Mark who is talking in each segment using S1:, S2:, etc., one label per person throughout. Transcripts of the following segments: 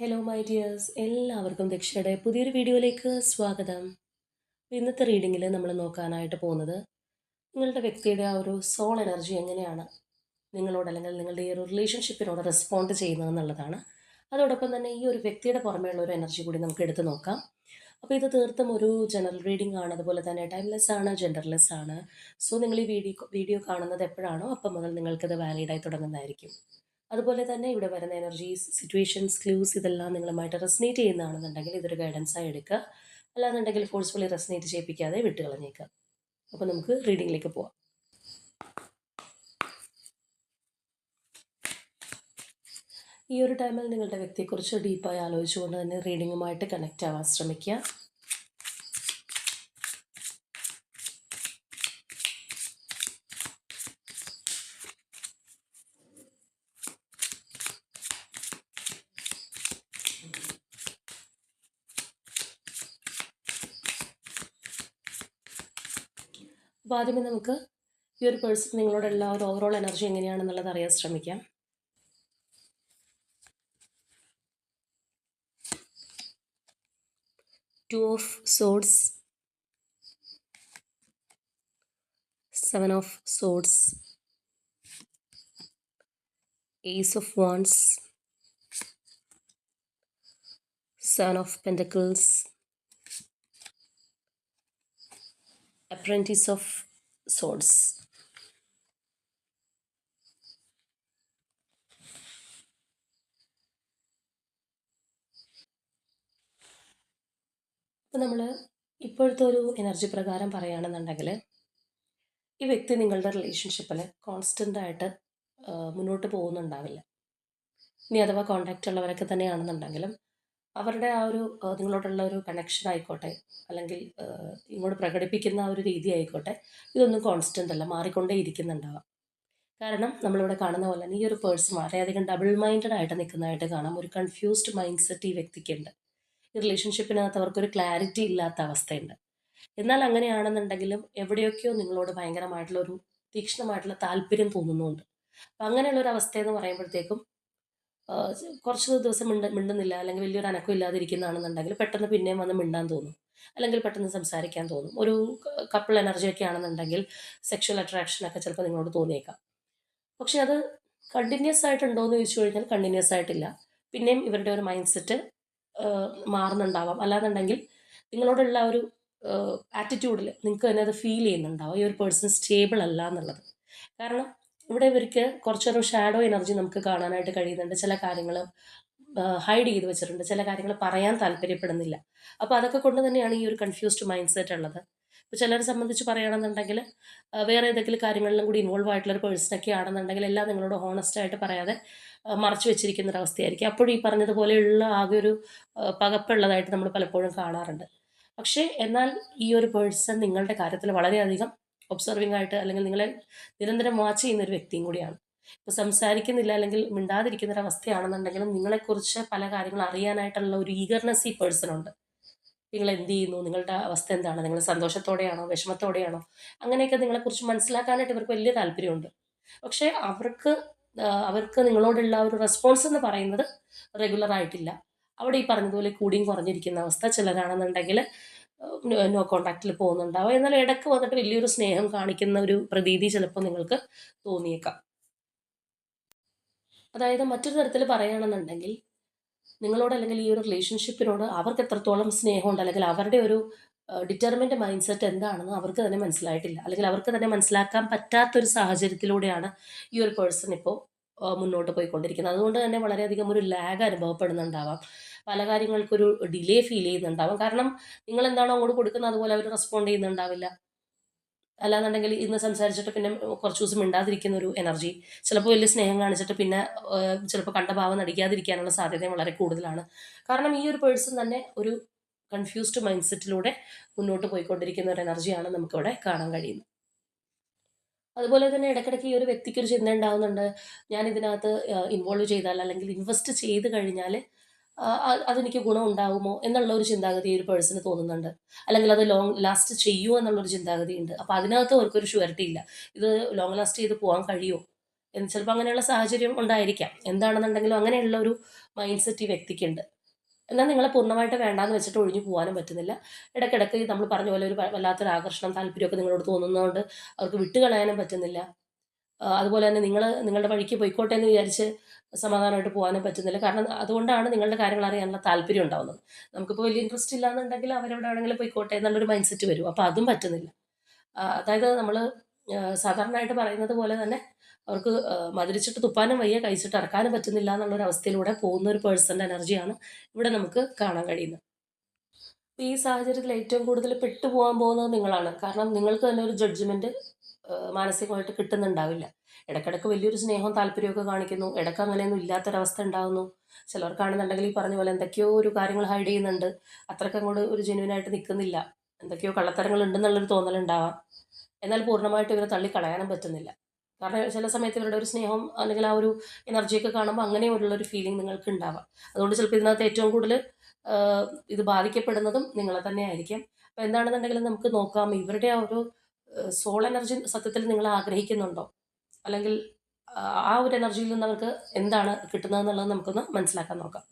S1: Hello my dears, എല്ലാവർക്കും ദക്ഷയുടെ പുതിയൊരു വീഡിയോയിലേക്ക് സ്വാഗതം. ഇന്നത്തെ റീഡിങ്ങിൽ നമ്മൾ നോക്കാനായിട്ട് പോകുന്നത് നിങ്ങളുടെ വ്യക്തിയുടെ ആ ഒരു സോൾ എനർജി എങ്ങനെയാണ് നിങ്ങളോട് അല്ലെങ്കിൽ നിങ്ങളുടെ ഈ ഒരു റിലേഷൻഷിപ്പിനോട് റെസ്പോണ്ട് ചെയ്യുന്നത് എന്നുള്ളതാണ്. അതോടൊപ്പം തന്നെ ഈ ഒരു വ്യക്തിയുടെ പുറമേയുള്ള ഒരു എനർജി കൂടി നമുക്ക് എടുത്ത് നോക്കാം. അപ്പോൾ ഇത് തീർത്തും ഒരു ജനറൽ റീഡിംഗ് ആണ്, അതുപോലെ തന്നെ ടൈംലെസ് ആണ്, ജെൻഡർലെസ് ആണ്. സോ നിങ്ങൾ ഈ വീഡിയോ കാണുന്നത് എപ്പോഴാണോ അപ്പം മുതൽ നിങ്ങൾക്കത് വാലിഡായി തുടങ്ങുന്നതായിരിക്കും. അതുപോലെ തന്നെ ഇവിടെ വരുന്ന എനർജീസ്, സിറ്റുവേഷൻസ്, ക്ലൂസ് ഇതെല്ലാം നിങ്ങളുമായിട്ട് റെസനേറ്റ് ചെയ്യുന്നതാണെന്നുണ്ടെങ്കിൽ ഇതൊരു ഗൈഡൻസായി എടുക്കുക. അല്ലാന്നുണ്ടെങ്കിൽ ഫോഴ്സ്ഫുള്ളി റെസനേറ്റ് ചെയ്യിപ്പിക്കാതെ വിട്ട് കളഞ്ഞേക്കുക. അപ്പോൾ നമുക്ക് റീഡിങ്ങിലേക്ക് പോവാം. ഈ ഒരു ടൈമിൽ നിങ്ങളുടെ വ്യക്തിയെക്കുറിച്ച് ഡീപ്പായി ആലോചിച്ചുകൊണ്ട് തന്നെ റീഡിങ്ങുമായിട്ട് കണക്റ്റ് ആവാൻ ശ്രമിക്കുക. അപ്പോൾ ആദ്യമേ നമുക്ക് ഈ ഒരു പേഴ്സൺ നിങ്ങളോടുള്ള ഒരു ഓവറോൾ എനർജി എങ്ങനെയാണെന്നുള്ളത് അറിയാൻ ശ്രമിക്കാം. Two of swords, 7 of swords, Ace of wands, 7 of pentacles, apprentice of swords. അപ്പോൾ നമ്മൾ ഇപ്പോഴത്തെ ഒരു എനർജി പ്രകാരം പറയുകയാണെന്നുണ്ടെങ്കിൽ ഈ വ്യക്തി നിങ്ങളുടെ റിലേഷൻഷിപ്പിൽ കോൺസ്റ്റൻ്റായിട്ട് മുന്നോട്ട് പോകുന്നുണ്ടാവില്ല. ഇനി അഥവാ കോണ്ടാക്റ്റ് ഉള്ളവരൊക്കെ തന്നെയാണെന്നുണ്ടെങ്കിലും അവരുടെ ആ ഒരു നിങ്ങളോടുള്ള ഒരു കണക്ഷൻ ആയിക്കോട്ടെ, അല്ലെങ്കിൽ ഇങ്ങോട്ട് പ്രകടിപ്പിക്കുന്ന ആ ഒരു രീതി ആയിക്കോട്ടെ, ഇതൊന്നും കോൺസ്റ്റൻ്റ് അല്ല, മാറിക്കൊണ്ടേ ഇരിക്കുന്നുണ്ടാവാം. കാരണം നമ്മളിവിടെ കാണുന്ന പോലെ തന്നെ ഈ ഒരു പേഴ്സൺ വളരെയധികം ഡബിൾ മൈൻഡഡ് ആയിട്ട് നിൽക്കുന്നതായിട്ട് കാണാം. ഒരു കൺഫ്യൂസ്ഡ് മൈൻഡ് സെറ്റ് ഈ വ്യക്തിക്കുണ്ട്. ഈ റിലേഷൻഷിപ്പിനകത്ത് അവർക്കൊരു ക്ലാരിറ്റി ഇല്ലാത്ത അവസ്ഥയുണ്ട്. എന്നാൽ അങ്ങനെയാണെന്നുണ്ടെങ്കിലും എവിടെയൊക്കെയോ നിങ്ങളോട് ഭയങ്കരമായിട്ടുള്ളൊരു തീക്ഷ്ണമായിട്ടുള്ള താല്പര്യം തോന്നുന്നുണ്ട്. അപ്പം അങ്ങനെയുള്ളൊരു അവസ്ഥയെന്ന് പറയുമ്പോഴത്തേക്കും കുറച്ച് ദിവസം മിണ്ടുന്നില്ല, അല്ലെങ്കിൽ വലിയൊരു അനക്കം ഇല്ലാതിരിക്കുന്നതാണെന്നുണ്ടെങ്കിൽ പെട്ടെന്ന് പിന്നെയും വന്ന് മിണ്ടാൻ തോന്നും, അല്ലെങ്കിൽ പെട്ടെന്ന് സംസാരിക്കാൻ തോന്നും. ഒരു കപ്പിൾ എനർജിയൊക്കെ ആണെന്നുണ്ടെങ്കിൽ സെക്ഷൽ അട്രാക്ഷനൊക്കെ ചിലപ്പോൾ നിങ്ങളോട് തോന്നിയേക്കാം. പക്ഷെ അത് കണ്ടിന്യൂസ് ആയിട്ടുണ്ടോ എന്ന് ചോദിച്ചു കഴിഞ്ഞാൽ കണ്ടിന്യൂസ് ആയിട്ടില്ല. പിന്നെയും ഇവരുടെ ഒരു മൈൻഡ് സെറ്റ് മാറുന്നുണ്ടാവാം. അല്ലാന്നുണ്ടെങ്കിൽ നിങ്ങളോടുള്ള ഒരു ആറ്റിറ്റ്യൂഡിൽ നിങ്ങൾക്ക് തന്നെ അത് ഫീൽ ചെയ്യുന്നുണ്ടാവും ഈ ഒരു പേഴ്സൺ സ്റ്റേബിൾ അല്ല എന്നുള്ളത്. കാരണം ഇവിടെ ഇവർക്ക് കുറച്ചൊരു ഷാഡോ എനർജി നമുക്ക് കാണാനായിട്ട് കഴിയുന്നുണ്ട്. ചില കാര്യങ്ങൾ ഹൈഡ് ചെയ്ത് വെച്ചിട്ടുണ്ട്, ചില കാര്യങ്ങൾ പറയാൻ താല്പര്യപ്പെടുന്നില്ല. അപ്പോൾ അതൊക്കെ കൊണ്ട് തന്നെയാണ് ഈ ഒരു കൺഫ്യൂസ്ഡ് മൈൻഡ് സെറ്റ് ഉള്ളത്. ഇപ്പോൾ ചിലരെ സംബന്ധിച്ച് പറയുകയാണെന്നുണ്ടെങ്കിൽ വേറെ ഏതെങ്കിലും കാര്യങ്ങളിലും കൂടി ഇൻവോൾവ് ആയിട്ടുള്ളൊരു പേഴ്സണൊക്കെ ആണെന്നുണ്ടെങ്കിൽ എല്ലാം നിങ്ങളോട് ഹോണസ്റ്റ് ആയിട്ട് പറയാതെ മറച്ചു വെച്ചിരിക്കുന്ന ഒരവസ്ഥയായിരിക്കും. അപ്പോഴും ഈ പറഞ്ഞതുപോലെയുള്ള ആകെ ഒരു പകപ്പുള്ളതായിട്ട് നമ്മൾ പലപ്പോഴും കാണാറുണ്ട്. പക്ഷേ എന്നാൽ ഈ ഒരു പേഴ്സൺ നിങ്ങളുടെ കാര്യത്തിൽ വളരെയധികം ഒബ്സർവിംഗ് ആയിട്ട്, അല്ലെങ്കിൽ നിങ്ങളെ നിരന്തരം വാച്ച് ചെയ്യുന്ന ഒരു വ്യക്തിയും കൂടിയാണ്. ഇപ്പോൾ സംസാരിക്കുന്നില്ല അല്ലെങ്കിൽ മിണ്ടാതിരിക്കുന്ന ഒരു അവസ്ഥയാണെന്നുണ്ടെങ്കിലും നിങ്ങളെക്കുറിച്ച് പല കാര്യങ്ങൾ അറിയാനായിട്ടുള്ള ഒരു ഈഗർനെസ് ഈ പേഴ്സണുണ്ട്. നിങ്ങൾ എന്ത് ചെയ്യുന്നു, നിങ്ങളുടെ അവസ്ഥ എന്താണ്, നിങ്ങൾ സന്തോഷത്തോടെയാണോ വിഷമത്തോടെയാണോ, അങ്ങനെയൊക്കെ നിങ്ങളെക്കുറിച്ച് മനസ്സിലാക്കാനായിട്ട് ഇവർക്ക് വലിയ താല്പര്യമുണ്ട്. പക്ഷേ അവർക്ക് നിങ്ങളോടുള്ള ഒരു റെസ്പോൺസ് എന്ന് പറയുന്നത് റെഗുലർ ആയിട്ടില്ല. അവിടെ ഈ പറഞ്ഞതുപോലെ കൂടിയും കുറഞ്ഞിരിക്കുന്ന അവസ്ഥ. ചിലരാണെന്നുണ്ടെങ്കിൽ നോ കോണ്ടാക്റ്റിൽ പോകുന്നുണ്ടാവും, എന്നാൽ ഇടയ്ക്ക് വന്നിട്ട് വലിയൊരു സ്നേഹം കാണിക്കുന്ന ഒരു പ്രതീതി ചിലപ്പോൾ നിങ്ങൾക്ക് തോന്നിയേക്കാം. അതായത് മറ്റൊരു തരത്തിൽ പറയുകയാണെന്നുണ്ടെങ്കിൽ നിങ്ങളോട് അല്ലെങ്കിൽ ഈ ഒരു റിലേഷൻഷിപ്പിനോട് അവർക്ക് എത്രത്തോളം സ്നേഹമുണ്ട്, അല്ലെങ്കിൽ അവരുടെ ഒരു ഡിറ്റർമിൻഡ് മൈൻഡ് സെറ്റ് എന്താണെന്ന് അവർക്ക് തന്നെ മനസ്സിലായിട്ടില്ല, അല്ലെങ്കിൽ അവർക്ക് തന്നെ മനസ്സിലാക്കാൻ പറ്റാത്തൊരു സാഹചര്യത്തിലൂടെയാണ് ഈ ഒരു പേഴ്സൺ ഇപ്പോൾ മുന്നോട്ട് പോയിക്കൊണ്ടിരിക്കുന്നത്. അതുകൊണ്ട് തന്നെ വളരെയധികം ഒരു ലാഗ് അനുഭവപ്പെടുന്നുണ്ടാവാം. പല കാര്യങ്ങൾക്കൊരു ഡിലേ ഫീൽ ചെയ്യുന്നുണ്ടാവാം. കാരണം നിങ്ങൾ എന്താണോ അങ്ങോട്ട് കൊടുക്കുന്നത് അതുപോലെ അവർ റെസ്പോണ്ട് ചെയ്യുന്നുണ്ടാവില്ല. അല്ലാന്നുണ്ടെങ്കിൽ ഇന്ന് സംസാരിച്ചിട്ട് പിന്നെ കുറച്ച് ദിവസം മിണ്ടാതിരിക്കുന്ന ഒരു എനർജി, ചിലപ്പോൾ വലിയ സ്നേഹം കാണിച്ചിട്ട് പിന്നെ ചിലപ്പോൾ കണ്ട ഭാവം നടിക്കാതിരിക്കാനുള്ള സാധ്യതയും വളരെ കൂടുതലാണ്. കാരണം ഈ ഒരു പേഴ്സൺ തന്നെ ഒരു കൺഫ്യൂസ്ഡ് മൈൻഡ് സെറ്റിലൂടെ മുന്നോട്ട് പോയിക്കൊണ്ടിരിക്കുന്ന ഒരു എനർജിയാണ് നമുക്കിവിടെ കാണാൻ കഴിയുന്നത്. അതുപോലെ തന്നെ ഇടയ്ക്കിടയ്ക്ക് ഈ ഒരു വ്യക്തിക്ക് ഒരു ചിന്ത ഉണ്ടാകുന്നുണ്ട്, ഞാൻ ഇതിനകത്ത് ഇൻവോൾവ് ചെയ്താൽ അല്ലെങ്കിൽ ഇൻവെസ്റ്റ് ചെയ്ത് കഴിഞ്ഞാൽ അതെനിക്ക് ഗുണം ഉണ്ടാകുമോ എന്നുള്ള ഒരു ചിന്താഗതി ഈ ഒരു പേഴ്സണ് തോന്നുന്നുണ്ട്. അല്ലെങ്കിൽ അത് ലോങ് ലാസ്റ്റ് ചെയ്യുമോ എന്നുള്ളൊരു ചിന്താഗതി ഉണ്ട്. അപ്പോൾ അതിനകത്ത് അവർക്കൊരു ഷുവറിറ്റി ഇല്ല. ഇത് ലോങ് ലാസ്റ്റ് ചെയ്ത് പോകാൻ കഴിയുമോ, ചിലപ്പോൾ അങ്ങനെയുള്ള സാഹചര്യം ഉണ്ടായിരിക്കാം. എന്താണെന്നുണ്ടെങ്കിലും അങ്ങനെയുള്ള ഒരു മൈൻഡ് സെറ്റ് ഈ വ്യക്തിക്കുണ്ട്. എന്നാൽ നിങ്ങളെ പൂർണ്ണമായിട്ട് വേണ്ടാന്ന് വെച്ചിട്ട് ഒഴിഞ്ഞു പോകാനും പറ്റുന്നില്ല. ഇടയ്ക്കിടയ്ക്ക് നമ്മൾ പറഞ്ഞ പോലെ ഒരു വല്ലാത്തൊരു ആകർഷണം, താല്പര്യമൊക്കെ നിങ്ങളോട് തോന്നുന്നതുകൊണ്ട് അവർക്ക് വിട്ടുകളയാനും പറ്റുന്നില്ല. അതുപോലെ തന്നെ നിങ്ങളുടെ വഴിക്ക് പൊയ്ക്കോട്ടെ എന്ന് വിചാരിച്ച് സമാധാനമായിട്ട് പോകാനും പറ്റുന്നില്ല. കാരണം അതുകൊണ്ടാണ് നിങ്ങളുടെ കാര്യങ്ങൾ അറിയാനുള്ള താല്പര്യം ഉണ്ടാവുന്നത്. നമുക്കിപ്പോൾ വലിയ ഇൻട്രസ്റ്റ് ഇല്ലാന്നുണ്ടെങ്കിൽ അവരെവിടെ വേണമെങ്കിലും പൊയ്ക്കോട്ടെ എന്നുള്ളൊരു മൈൻഡ് സെറ്റ് വരും. അപ്പോൾ അതും പറ്റുന്നില്ല. അതായത് നമ്മൾ സാധാരണയായിട്ട് പറയുന്നത് പോലെ തന്നെ അവർക്ക് മധുരിച്ചിട്ട് തുപ്പാനും വയ്യ, കഴിച്ചിട്ട് ഇറക്കാനും പറ്റുന്നില്ല എന്നുള്ളൊരു അവസ്ഥയിലൂടെ പോകുന്ന ഒരു പേഴ്സൻ്റെ എനർജിയാണ് ഇവിടെ നമുക്ക് കാണാൻ കഴിയുന്നത്. അപ്പോൾ ഈ സാഹചര്യത്തിൽ ഏറ്റവും കൂടുതൽ പെട്ടുപോകാൻ പോകുന്നത് നിങ്ങളാണ്. കാരണം നിങ്ങൾക്ക് തന്നെ ഒരു ജഡ്ജ്മെൻറ്റ് മാനസികമായിട്ട് കിട്ടുന്നുണ്ടാവില്ല. ഇടയ്ക്കിടയ്ക്ക് വലിയൊരു സ്നേഹവും താല്പര്യമൊക്കെ കാണിക്കുന്നു. ഇടയ്ക്ക് അങ്ങനെയൊന്നും ഇല്ലാത്തൊരവസ്ഥ ഉണ്ടാകുന്നു. ചിലർക്കാണെന്നുണ്ടെങ്കിൽ ഈ പറഞ്ഞ പോലെ എന്തൊക്കെയോ ഒരു കാര്യങ്ങൾ ഹൈഡ് ചെയ്യുന്നുണ്ട്. അത്രയ്ക്ക് അങ്ങോട്ട് ഒരു ജെന്യുവിനായിട്ട് നിൽക്കുന്നില്ല. എന്തൊക്കെയോ കള്ളത്തരങ്ങൾ ഉണ്ടെന്നുള്ളൊരു തോന്നലുണ്ടാവാം. എന്നാൽ പൂർണ്ണമായിട്ട് ഇവരെ തള്ളിക്കളയാനും പറ്റുന്നില്ല. കാരണം ചില സമയത്ത് ഇവരുടെ ഒരു സ്നേഹം അല്ലെങ്കിൽ ആ ഒരു എനർജിയൊക്കെ കാണുമ്പോൾ അങ്ങനെയുള്ളൊരു ഫീലിംഗ് നിങ്ങൾക്ക് ഉണ്ടാവാം. അതുകൊണ്ട് ചിലപ്പോൾ ഇതിനകത്ത് ഏറ്റവും കൂടുതൽ ഇത് ബാധിക്കപ്പെടുന്നതും നിങ്ങളെ തന്നെ ആയിരിക്കും. അപ്പോൾ എന്താണെന്നുണ്ടെങ്കിലും നമുക്ക് നോക്കാം ഇവരുടെ ആ ഒരു സോൾ എനർജി സത്യത്തിൽ നിങ്ങൾ ആഗ്രഹിക്കുന്നുണ്ടോ? അല്ലെങ്കിൽ ആ ഒരു എനർജിയിൽ നിന്ന് അവർക്ക് എന്താണ് കിട്ടുന്നതെന്നുള്ളത് നമുക്കൊന്ന് മനസ്സിലാക്കാൻ നോക്കാം.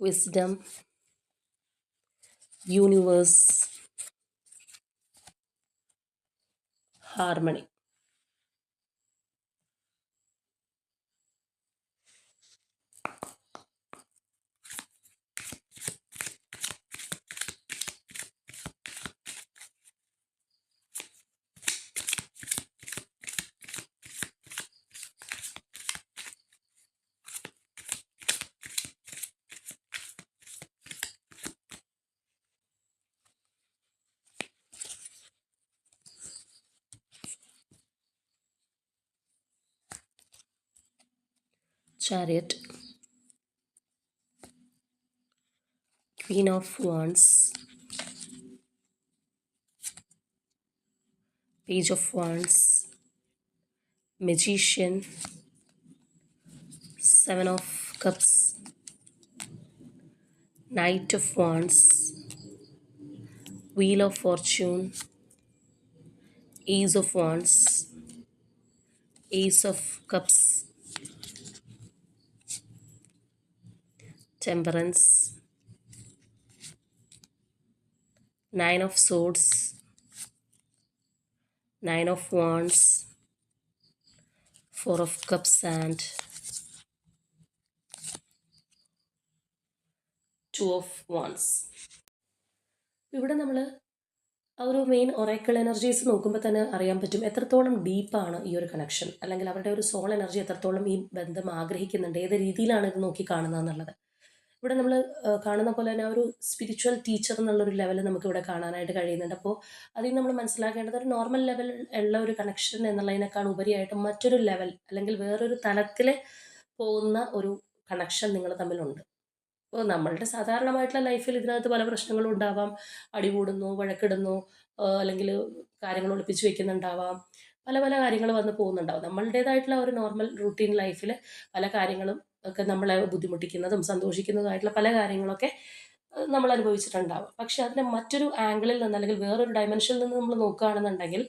S1: Wisdom, universe, harmony. Chariot, Queen of Wands, Page of Wands, Magician, Seven of Cups, Knight of Wands, Wheel of Fortune, Ace of Wands, Ace of Cups, Temperance, Nine of Swords, Nine of Wands, Four of Cups and Two of Wands. ഇവിടെ നമ്മൾ ആ ഒരു main ഒറേക്കിൾ energies നോക്കുമ്പോൾ തന്നെ അറിയാൻ പറ്റും എത്രത്തോളം ഡീപ്പാണ് ഈ ഒരു കണക്ഷൻ, അല്ലെങ്കിൽ അവരുടെ ഒരു സോൾ എനർജി എത്രത്തോളം ഈ ബന്ധം ആഗ്രഹിക്കുന്നുണ്ട്, ഏത് രീതിയിലാണ് ഇത് നോക്കി കാണുന്നത് എന്നുള്ളത്. ഇവിടെ നമ്മൾ കാണുന്ന പോലെ തന്നെ ഒരു സ്പിരിച്വൽ ടീച്ചർ എന്നുള്ളൊരു ലെവൽ നമുക്കിവിടെ കാണാനായിട്ട് കഴിയുന്നുണ്ട്. അപ്പോൾ അതിൽ നമ്മൾ മനസ്സിലാക്കേണ്ടത് ഒരു നോർമൽ ലെവൽ ഉള്ള ഒരു കണക്ഷൻ എന്നുള്ളതിനേക്കാൾ ഉപരിയായിട്ട് മറ്റൊരു ലെവൽ അല്ലെങ്കിൽ വേറൊരു തലത്തിൽ പോകുന്ന ഒരു കണക്ഷൻ നിങ്ങൾ തമ്മിലുണ്ട്. അപ്പോൾ നമ്മളുടെ സാധാരണമായിട്ടുള്ള ലൈഫിൽ ഇതിനകത്ത് പല പ്രശ്നങ്ങളും ഉണ്ടാവാം. അടികൂടുന്നു, വഴക്കിടുന്നു, അല്ലെങ്കിൽ കാര്യങ്ങൾ ഒളിപ്പിച്ച് വെക്കുന്നുണ്ടാവാം. പല പല കാര്യങ്ങൾ വന്ന് പോകുന്നുണ്ടാവും. നമ്മളുടേതായിട്ടുള്ള ഒരു നോർമൽ റൂട്ടീൻ ലൈഫിൽ പല കാര്യങ്ങളും ഒക്കെ നമ്മളെ ബുദ്ധിമുട്ടിക്കുന്നതും സന്തോഷിക്കുന്നതുമായിട്ടുള്ള പല കാര്യങ്ങളൊക്കെ നമ്മൾ അനുഭവിച്ചിട്ടുണ്ടാവും. പക്ഷെ അതിനെ മറ്റൊരു ആംഗിളിൽ നിന്ന് അല്ലെങ്കിൽ വേറൊരു ഡയമെൻഷനിൽ നിന്ന് നമ്മൾ നോക്കുകയാണെന്നുണ്ടെങ്കിൽ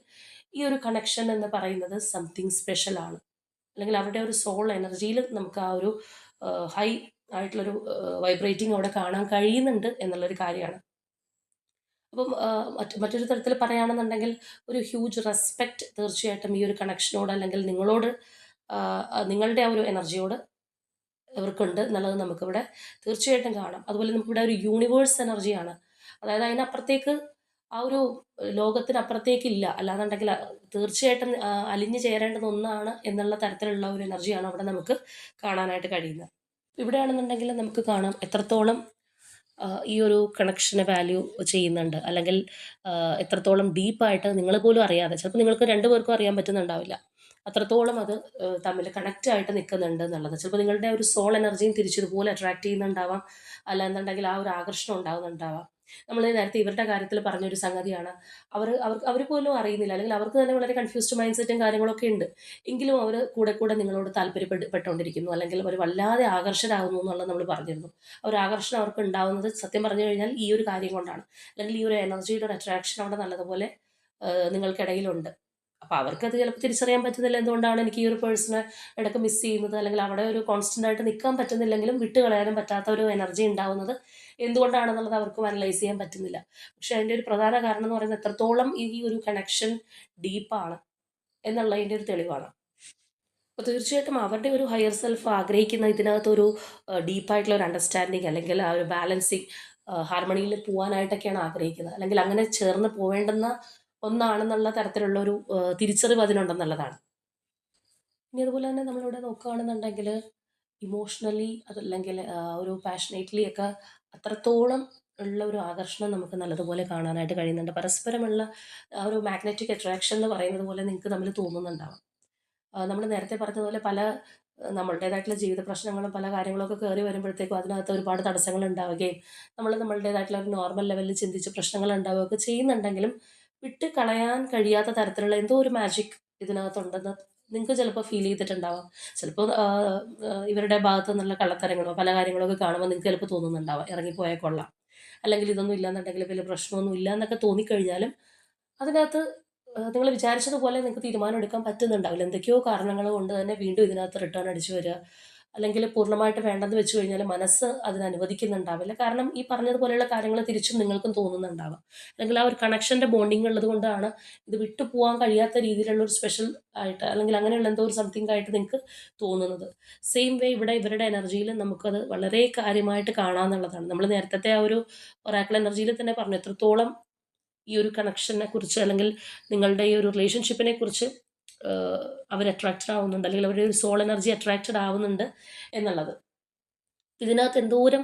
S1: ഈ ഒരു കണക്ഷൻ എന്ന് പറയുന്നത് സംതിങ് സ്പെഷ്യലാണ്. അല്ലെങ്കിൽ അവരുടെ ഒരു സോൾ എനർജിയിൽ നമുക്ക് ആ ഒരു ഹൈ ആയിട്ടുള്ളൊരു വൈബ്രേറ്റിംഗ് അവിടെ കാണാൻ കഴിയുന്നുണ്ട് എന്നുള്ളൊരു കാര്യമാണ്. അപ്പം മറ്റൊരു തരത്തിൽ പറയുകയാണെന്നുണ്ടെങ്കിൽ ഒരു ഹ്യൂജ് റെസ്പെക്റ്റ് തീർച്ചയായിട്ടും ഈ ഒരു കണക്ഷനോട് അല്ലെങ്കിൽ നിങ്ങളോട് നിങ്ങളുടെ ആ ഒരു എനർജിയോട് ഇവർക്കുണ്ട് എന്നുള്ളത് നമുക്കിവിടെ തീർച്ചയായിട്ടും കാണാം. അതുപോലെ നമുക്കിവിടെ ഒരു യൂണിവേഴ്സ് എനർജിയാണ്. അതായത് അതിനപ്പുറത്തേക്ക് ആ ഒരു ലോകത്തിനപ്പുറത്തേക്കില്ല. അല്ലാന്നുണ്ടെങ്കിൽ തീർച്ചയായിട്ടും അലിഞ്ഞു ചേരേണ്ടുന്ന ഒന്നാണ് എന്നുള്ള തരത്തിലുള്ള ഒരു എനർജിയാണ് അവിടെ നമുക്ക് കാണാനായിട്ട് കഴിയുന്നത്. ഇവിടെയാണെന്നുണ്ടെങ്കിൽ നമുക്ക് കാണാം എത്രത്തോളം ഈ ഒരു കണക്ഷനെ വാല്യൂ ചെയ്യുന്നുണ്ട്, അല്ലെങ്കിൽ എത്രത്തോളം ഡീപ്പായിട്ട് നിങ്ങൾ പോലും അറിയാതെ ചിലപ്പോൾ നിങ്ങൾക്ക് രണ്ടു പേർക്കും അറിയാൻ പറ്റുന്നുണ്ടാവില്ല. അത്രത്തോളം അത് തമ്മിൽ കണക്റ്റ് ആയിട്ട് നിൽക്കുന്നുണ്ട് എന്നുള്ളത്. ചിലപ്പോൾ നിങ്ങളുടെ ഒരു സോൾ എനർജിയും തിരിച്ചിതുപോലെ അട്രാക്ട് ചെയ്യുന്നുണ്ടാവാം, അല്ലാന്നുണ്ടെങ്കിൽ ആ ഒരു ആകർഷണം ഉണ്ടാകുന്നുണ്ടാവാം. നമ്മൾ നേരത്തെ ഇവരുടെ കാര്യത്തിൽ പറഞ്ഞൊരു സംഗതിയാണ്. അവർ പോലും അറിയുന്നില്ല, അല്ലെങ്കിൽ അവർക്ക് തന്നെ വളരെ കൺഫ്യൂസ്ഡ് മൈൻഡ് സെറ്റും കാര്യങ്ങളൊക്കെ ഉണ്ട്. എങ്കിലും അവർ കൂടെ കൂടെ നിങ്ങളോട് താല്പര്യപ്പെട്ടുകൊണ്ടിരിക്കുന്നു, അല്ലെങ്കിൽ അവർ വല്ലാതെ ആകർഷകരാകുന്നു എന്നുള്ളത് നമ്മൾ പറഞ്ഞിരുന്നു. ആ ഒരു ആകർഷണം അവർക്ക് ഉണ്ടാവുന്നത് സത്യം പറഞ്ഞു കഴിഞ്ഞാൽ ഈ ഒരു കാര്യം കൊണ്ടാണ്, അല്ലെങ്കിൽ ഈ ഒരു എനർജിയുടെ ഒരു അട്രാക്ഷൻ അവിടെ നല്ലതുപോലെ നിങ്ങൾക്കിടയിലുണ്ട്. അപ്പോൾ അവർക്കത് ചിലപ്പോൾ തിരിച്ചറിയാൻ പറ്റുന്നില്ല, എന്തുകൊണ്ടാണ് എനിക്ക് ഈ ഒരു പേഴ്സണെ ഇടയ്ക്ക് മിസ് ചെയ്യുന്നത്, അല്ലെങ്കിൽ അവിടെ ഒരു കോൺസ്റ്റന്റ് ആയിട്ട് നിൽക്കാൻ പറ്റുന്നില്ലെങ്കിലും വിട്ട് കളയാനും പറ്റാത്ത ഒരു എനർജി ഉണ്ടാവുന്നത് എന്തുകൊണ്ടാണെന്നുള്ളത് അവർക്കും അനലൈസ് ചെയ്യാൻ പറ്റുന്നില്ല. പക്ഷെ അതിൻ്റെ ഒരു പ്രധാന കാരണം എന്ന് പറയുന്നത് എത്രത്തോളം ഈ ഒരു കണക്ഷൻ ഡീപ്പാണ് എന്നുള്ളതിൻ്റെ ഒരു തെളിവാണ്. അപ്പോൾ തീർച്ചയായിട്ടും അവരുടെ ഒരു ഹയർ സെൽഫ് ആഗ്രഹിക്കുന്ന ഇതിനകത്തൊരു ഡീപ്പായിട്ടുള്ള ഒരു അണ്ടർസ്റ്റാൻഡിങ്, അല്ലെങ്കിൽ ആ ഒരു ബാലൻസിങ് ഹാർമണിയിൽ പോകാനായിട്ടൊക്കെയാണ് ആഗ്രഹിക്കുന്നത്, അല്ലെങ്കിൽ അങ്ങനെ ചേർന്ന് പോവേണ്ടുന്ന ഒന്നാണെന്നുള്ള തരത്തിലുള്ള ഒരു തിരിച്ചറിവ് അതിനുണ്ടെന്നുള്ളതാണ്. ഇനി അതുപോലെ തന്നെ നമ്മളിവിടെ നോക്കുകയാണെന്നുണ്ടെങ്കിൽ ഇമോഷണലി അതല്ലെങ്കിൽ ഒരു പാഷനേറ്റ്ലി ഒക്കെ അത്രത്തോളം ഉള്ള ഒരു ആകർഷണം നമുക്ക് നല്ലതുപോലെ കാണാനായിട്ട് കഴിയുന്നുണ്ട്. പരസ്പരമുള്ള ആ ഒരു മാഗ്നറ്റിക് അട്രാക്ഷൻ എന്ന് പറയുന്നത് പോലെ നിങ്ങൾക്ക് തമ്മിൽ തോന്നുന്നുണ്ടാവാം. നമ്മൾ നേരത്തെ പറഞ്ഞതുപോലെ പല നമ്മളുടേതായിട്ടുള്ള ജീവിത പ്രശ്നങ്ങളും പല കാര്യങ്ങളൊക്കെ കയറി വരുമ്പോഴത്തേക്കും അതിനകത്ത് ഒരുപാട് തടസ്സങ്ങൾ ഉണ്ടാവുകയും നമ്മൾ നമ്മളുടേതായിട്ടുള്ള ഒരു നോർമൽ ലെവലിൽ ചിന്തിച്ച് പ്രശ്നങ്ങൾ ഉണ്ടാവുകയൊക്കെ ചെയ്യുന്നുണ്ടെങ്കിലും വിട്ട് കളയാൻ കഴിയാത്ത തരത്തിലുള്ള എന്തോ ഒരു മാജിക് ഇതിനകത്തുണ്ടെന്ന് നിങ്ങൾക്ക് ചിലപ്പോൾ ഫീൽ ചെയ്തിട്ടുണ്ടാവാം. ചിലപ്പോൾ ഇവരുടെ ഭാഗത്തു നിന്നുള്ള കള്ളത്തരങ്ങളോ പല കാര്യങ്ങളൊക്കെ കാണുമ്പോൾ നിങ്ങൾക്ക് ചിലപ്പോൾ തോന്നുന്നുണ്ടാവാം ഇറങ്ങിപ്പോയാൽ കൊള്ളാം, അല്ലെങ്കിൽ ഇതൊന്നും ഇല്ലാന്നുണ്ടെങ്കിൽ വലിയ പ്രശ്നമൊന്നും ഇല്ല എന്നൊക്കെ തോന്നിക്കഴിഞ്ഞാലും അതിനകത്ത് നിങ്ങൾ വിചാരിച്ചതുപോലെ നിങ്ങൾക്ക് തീരുമാനം എടുക്കാൻ പറ്റുന്നുണ്ടാവില്ല. എന്തൊക്കെയോ കാരണങ്ങൾ കൊണ്ട് തന്നെ വീണ്ടും ഇതിനകത്ത് റിട്ടേൺ അടിച്ചു വരിക, അല്ലെങ്കിൽ പൂർണ്ണമായിട്ട് വേണ്ടെന്ന് വെച്ച് കഴിഞ്ഞാൽ മനസ്സ് അതിന് അനുവദിക്കുന്നുണ്ടാവില്ല. കാരണം ഈ പറഞ്ഞതുപോലെയുള്ള കാര്യങ്ങൾ തിരിച്ചും നിങ്ങൾക്കും തോന്നുന്നുണ്ടാവാം. അല്ലെങ്കിൽ ആ ഒരു കണക്ഷൻ്റെ ബോണ്ടിങ് ഉള്ളത് കൊണ്ടാണ് ഇത് വിട്ടു പോകാൻ കഴിയാത്ത രീതിയിലുള്ള ഒരു സ്പെഷ്യൽ ആയിട്ട്, അല്ലെങ്കിൽ അങ്ങനെയുള്ള എന്തോ ഒരു സംതിങ് ആയിട്ട് നിങ്ങൾക്ക് തോന്നുന്നത്. സെയിം വേ ഇവിടെ ഇവരുടെ എനർജിയിൽ നമുക്കത് വളരെ കാര്യമായിട്ട് കാണാമെന്നുള്ളതാണ്. നമ്മൾ നേരത്തെ ആ ഒരു ഒറാക്കിൾ എനർജിയിൽ തന്നെ പറഞ്ഞു എത്രത്തോളം ഈ ഒരു കണക്ഷനെ കുറിച്ച്, അല്ലെങ്കിൽ നിങ്ങളുടെ ഈ ഒരു റിലേഷൻഷിപ്പിനെ കുറിച്ച് അവർ അട്രാക്റ്റഡ് ആവുന്നുണ്ട്, അല്ലെങ്കിൽ അവരുടെ ഒരു സോൾ എനർജി അട്രാക്റ്റഡ് ആവുന്നുണ്ട് എന്നുള്ളത്. ഇതിനകത്ത് എന്തോരം